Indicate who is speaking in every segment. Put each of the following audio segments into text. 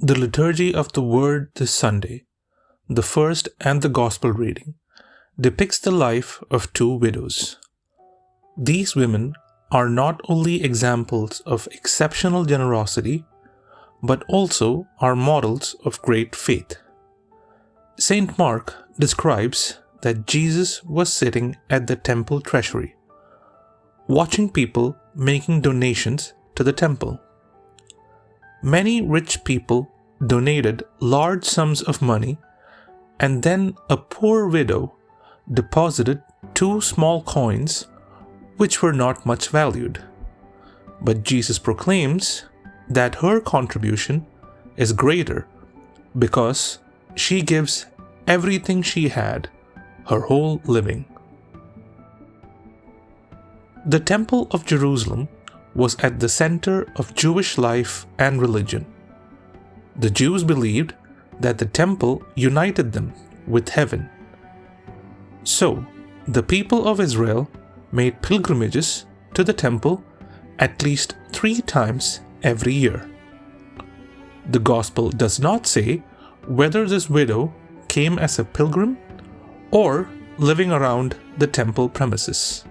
Speaker 1: The liturgy of the Word this Sunday, the first and the Gospel reading, depicts the life of two widows. These women are not only examples of exceptional generosity, but also are models of great faith. Saint Mark describes that Jesus was sitting at the temple treasury, watching people making donations to the temple. Many rich people donated large sums of money, and then a poor widow deposited 2 small coins which were not much valued. But Jesus proclaims that her contribution is greater because she gives everything she had, her whole living. The Temple of Jerusalem was at the center of Jewish life and religion. The Jews believed that the temple united them with heaven. So, the people of Israel made pilgrimages to the temple at least 3 times every year. The Gospel does not say whether this widow came as a pilgrim or living around the temple premises.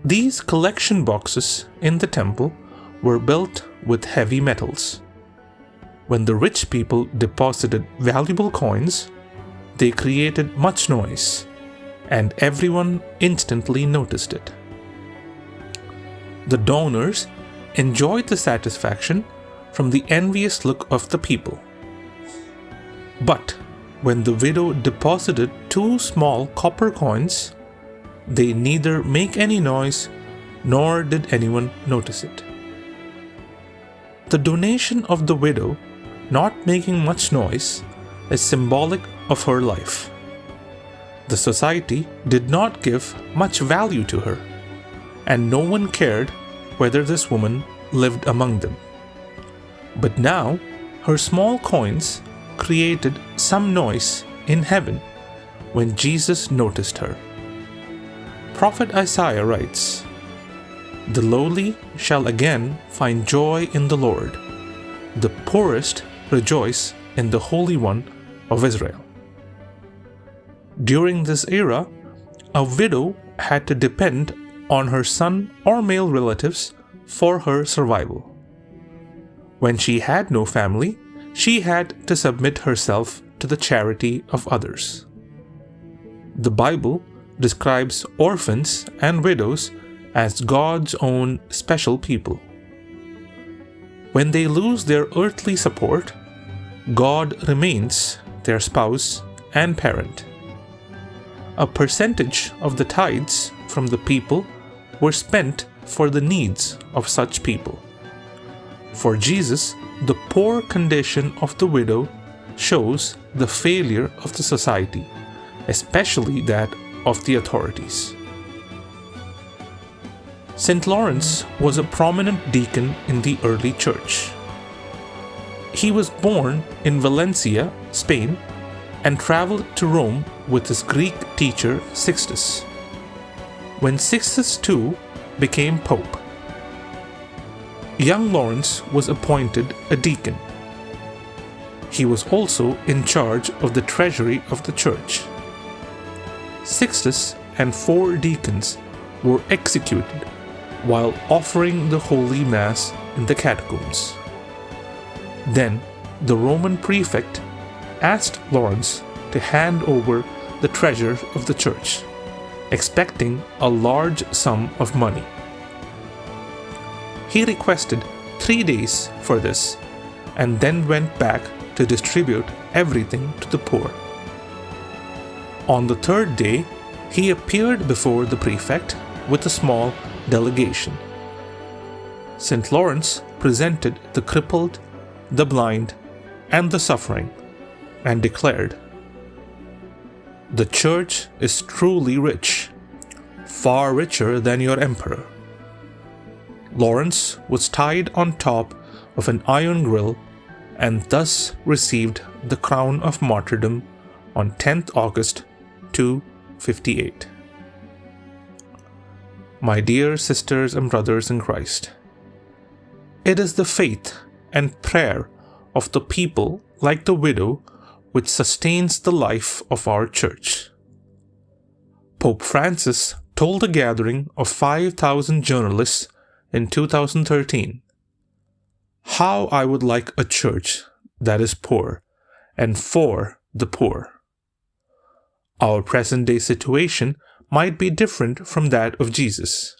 Speaker 1: These collection boxes in the temple were built with heavy metals. When the rich people deposited valuable coins, they created much noise, and everyone instantly noticed it. The donors enjoyed the satisfaction from the envious look of the people. But when the widow deposited 2 small copper coins, they neither make any noise nor did anyone notice it. The donation of the widow, not making much noise, is symbolic of her life. The society did not give much value to her, and no one cared whether this woman lived among them. But now, her small coins created some noise in heaven when Jesus noticed her. Prophet Isaiah writes, "The lowly shall again find joy in the Lord. The poorest rejoice in the Holy One of Israel." During this era, a widow had to depend on her son or male relatives for her survival. When she had no family, she had to submit herself to the charity of others. The Bible describes orphans and widows as God's own special people. When they lose their earthly support, God remains their spouse and parent. A percentage of the tithes from the people were spent for the needs of such people. For Jesus, the poor condition of the widow shows the failure of the society, especially that of the authorities. St. Lawrence was a prominent deacon in the early church. He was born in Valencia, Spain, and traveled to Rome with his Greek teacher Sixtus. When Sixtus II became pope, young Lawrence was appointed a deacon. He was also in charge of the treasury of the church. Sixtus and 4 deacons were executed while offering the Holy Mass in the catacombs. Then the Roman prefect asked Lawrence to hand over the treasure of the church, expecting a large sum of money. He requested 3 days for this and then went back to distribute everything to the poor. On the 3rd day, he appeared before the prefect with a small delegation. St. Lawrence presented the crippled, the blind, and the suffering, and declared, "The church is truly rich, far richer than your emperor." Lawrence was tied on top of an iron grill and thus received the crown of martyrdom on 10th August 258. My dear sisters and brothers in Christ, it is the faith and prayer of the people like the widow which sustains the life of our church. Pope Francis told a gathering of 5,000 journalists in 2013, "How I would like a church that is poor and for the poor." Our present-day situation might be different from that of Jesus.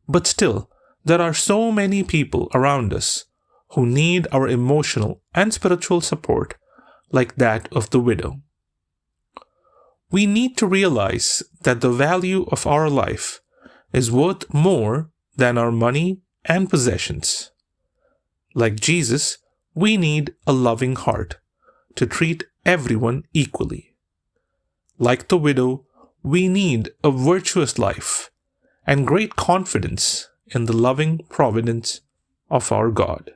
Speaker 1: But still, there are so many people around us who need our emotional and spiritual support like that of the widow. We need to realize that the value of our life is worth more than our money and possessions. Like Jesus, we need a loving heart to treat everyone equally. Like the widow, we need a virtuous life and great confidence in the loving providence of our God.